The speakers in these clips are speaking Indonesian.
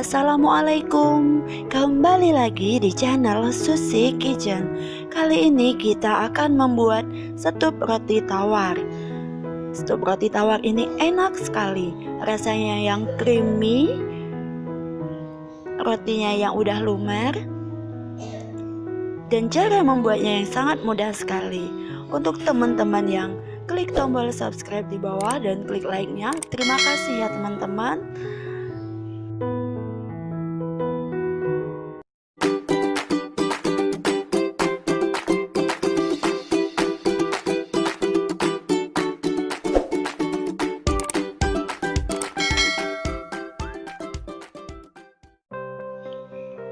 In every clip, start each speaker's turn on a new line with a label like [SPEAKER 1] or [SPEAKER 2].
[SPEAKER 1] Assalamualaikum, kembali lagi di channel Susi Kitchen. Kali ini kita akan membuat stup roti tawar. Stup roti tawar ini enak sekali, rasanya yang creamy, rotinya yang udah lumer, dan cara membuatnya yang sangat mudah sekali. Untuk teman-teman yang klik tombol subscribe di bawah dan klik like-nya, terima kasih ya teman-teman.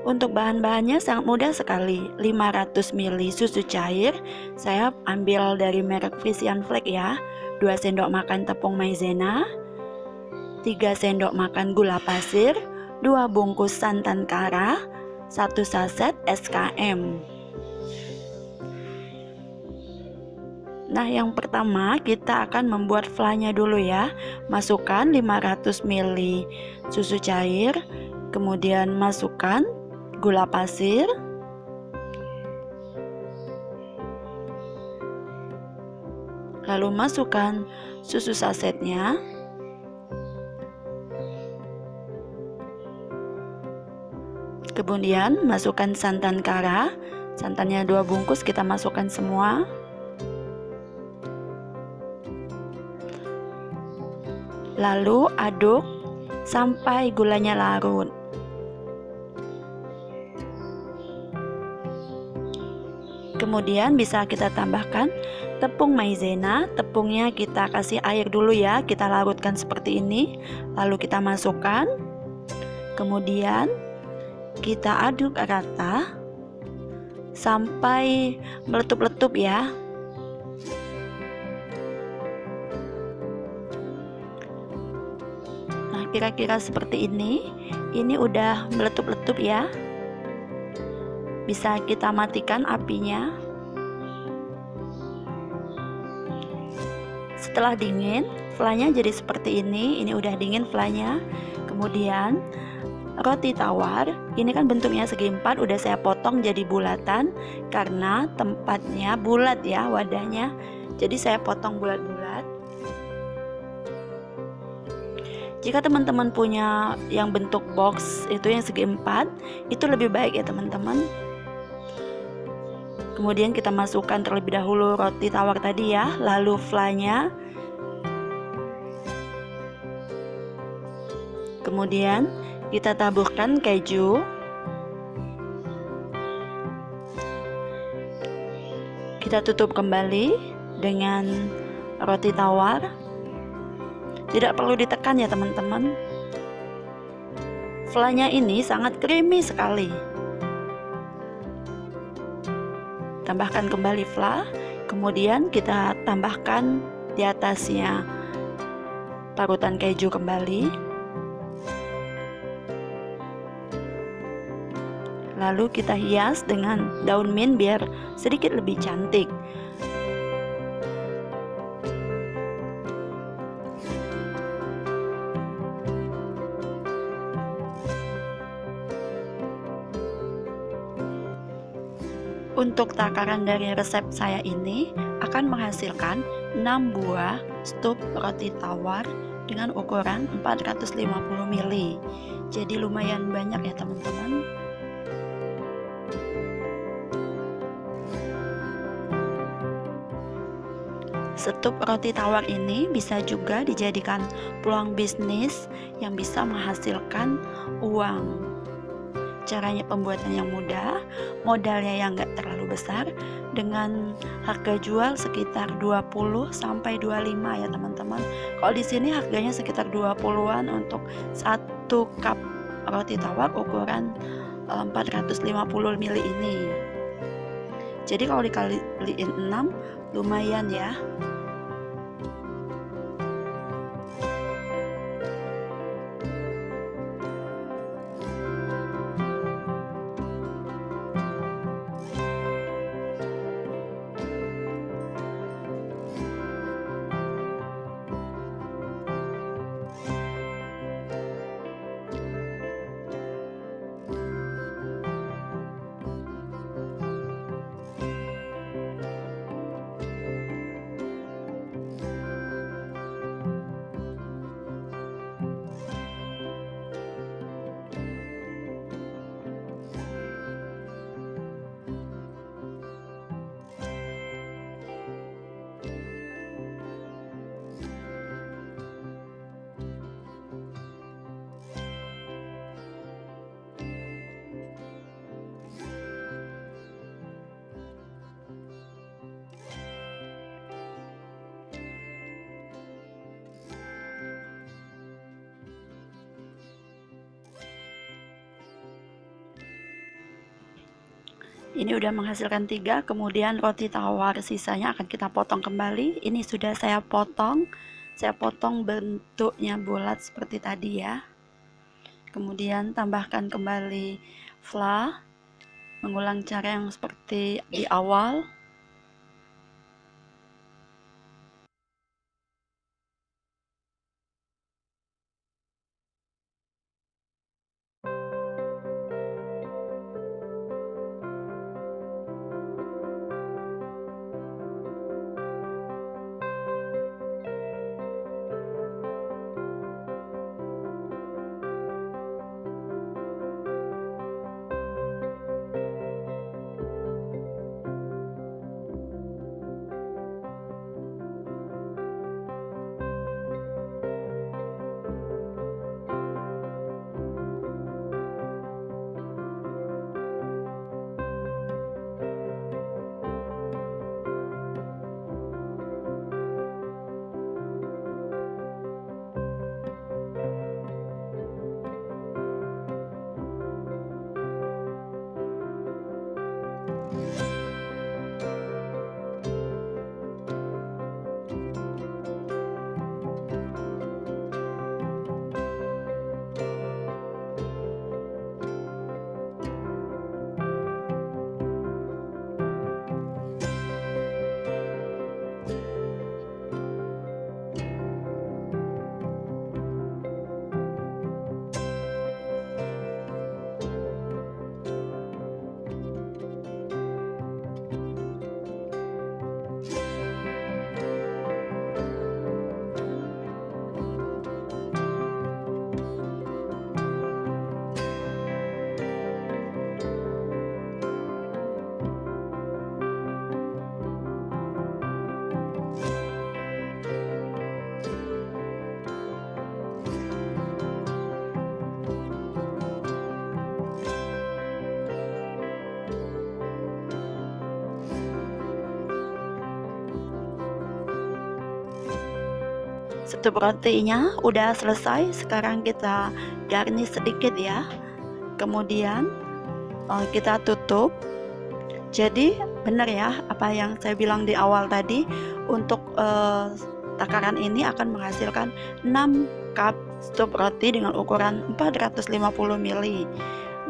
[SPEAKER 1] Untuk bahan-bahannya sangat mudah sekali. 500 ml susu cair, saya ambil dari merek Frisian Flag ya. 2 sendok makan tepung maizena, 3 sendok makan gula pasir, 2 bungkus santan kara, 1 saset SKM. Nah, yang pertama kita akan membuat flanya dulu ya. Masukkan 500 ml susu cair, kemudian masukkan gula pasir, lalu masukkan susu sasetnya, kemudian masukkan santan kara, santannya 2 bungkus kita masukkan semua, lalu aduk sampai gulanya larut. Kemudian bisa kita tambahkan tepung maizena. Tepungnya kita kasih air dulu ya, kita larutkan seperti ini, lalu kita masukkan, kemudian kita aduk rata sampai meletup-letup ya. Nah, kira-kira seperti ini udah meletup-letup ya. Bisa kita matikan apinya. Setelah dingin, flanya jadi seperti ini udah dingin flanya. Kemudian roti tawar, ini kan bentuknya segi 4, udah saya potong jadi bulatan karena tempatnya bulat ya wadahnya. Jadi saya potong bulat-bulat. Jika teman-teman punya yang bentuk box itu yang segi 4, itu lebih baik ya teman-teman. Kemudian kita masukkan terlebih dahulu roti tawar tadi ya, lalu flanya. Kemudian kita taburkan keju. Kita tutup kembali dengan roti tawar. Tidak perlu ditekan ya teman-teman. Flanya ini sangat creamy sekali. Tambahkan kembali fla, kemudian kita tambahkan di atasnya parutan keju kembali, lalu kita hias dengan daun mint biar sedikit lebih cantik. Untuk takaran dari resep saya ini akan menghasilkan 6 buah stup roti tawar dengan ukuran 450 ml. Jadi lumayan banyak ya teman-teman. Stup roti tawar ini bisa juga dijadikan peluang bisnis yang bisa menghasilkan uang. Caranya pembuatan yang mudah, modalnya yang enggak terlalu besar, dengan harga jual sekitar 20 sampai 25 ya teman-teman. Kalau di sini harganya sekitar 20-an untuk 1 cup roti tawar ukuran 450 ml ini. Jadi kalau dikaliin 6 lumayan ya. Ini udah menghasilkan 3, kemudian roti tawar sisanya akan kita potong kembali. Ini sudah saya potong bentuknya bulat seperti tadi ya. Kemudian tambahkan kembali fla, mengulang cara yang seperti di awal. Stup rotinya udah selesai, sekarang kita garnish sedikit ya. Kemudian kita tutup. Jadi benar ya apa yang saya bilang di awal tadi, untuk takaran ini akan menghasilkan 6 cup stup roti dengan ukuran 450 ml.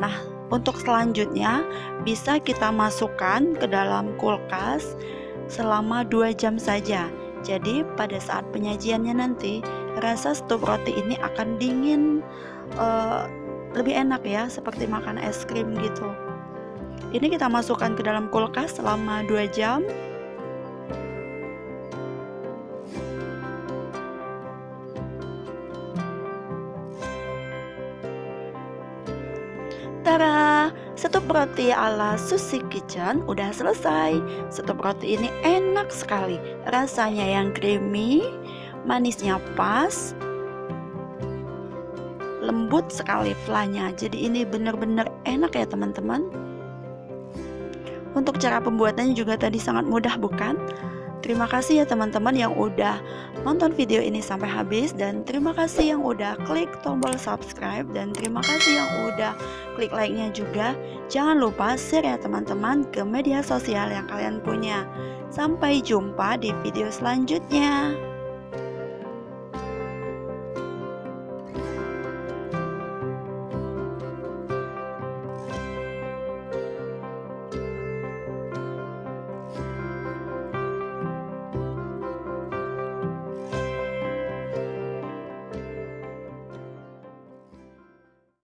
[SPEAKER 1] Nah, untuk selanjutnya bisa kita masukkan ke dalam kulkas selama 2 jam saja. Jadi pada saat penyajiannya nanti, rasa stup roti ini akan dingin, lebih enak ya, seperti makan es krim gitu. Ini kita masukkan ke dalam kulkas selama 2 jam. Tara, stup roti ala Susi Kitchen udah selesai. Stup roti ini enak sekali, rasanya yang creamy, manisnya pas, lembut sekali flanya. Jadi ini benar-benar enak ya teman-teman. Untuk cara pembuatannya juga tadi sangat mudah bukan? Terima kasih ya teman-teman yang udah nonton video ini sampai habis, dan terima kasih yang udah klik tombol subscribe, dan terima kasih yang udah klik like-nya juga. Jangan lupa share ya teman-teman ke media sosial yang kalian punya. Sampai jumpa di video selanjutnya.